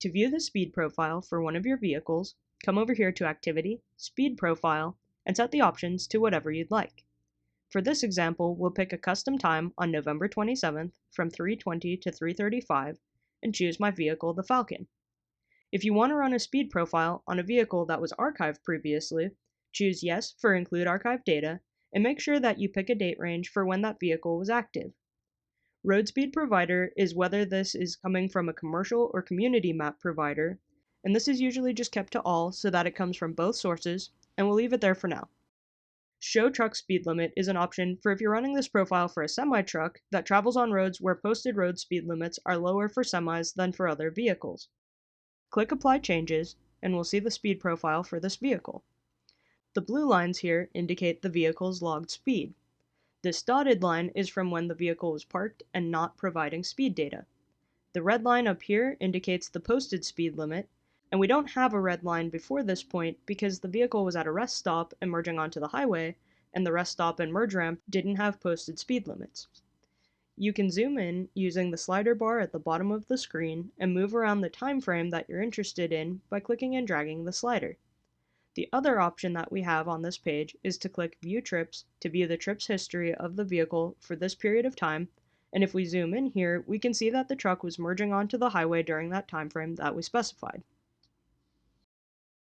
To view the speed profile for one of your vehicles, come over here to Activity, Speed Profile, and set the options to whatever you'd like. For this example, we'll pick a custom time on November 27th from 3:20 to 3:35 and choose my vehicle, the Falcon. If you want to run a speed profile on a vehicle that was archived previously, choose Yes for Include Archived Data, and make sure that you pick a date range for when that vehicle was active. Road speed provider is whether this is coming from a commercial or community map provider, and this is usually just kept to all so that it comes from both sources, and we'll leave it there for now. Show truck speed limit is an option for if you're running this profile for a semi-truck that travels on roads where posted road speed limits are lower for semis than for other vehicles. Click Apply Changes, and we'll see the speed profile for this vehicle. The blue lines here indicate the vehicle's logged speed. This dotted line is from when the vehicle was parked and not providing speed data. The red line up here indicates the posted speed limit, and we don't have a red line before this point because the vehicle was at a rest stop and merging onto the highway, and the rest stop and merge ramp didn't have posted speed limits. You can zoom in using the slider bar at the bottom of the screen and move around the time frame that you're interested in by clicking and dragging the slider. The other option that we have on this page is to click View Trips to view the trips history of the vehicle for this period of time, and if we zoom in here, we can see that the truck was merging onto the highway during that time frame that we specified.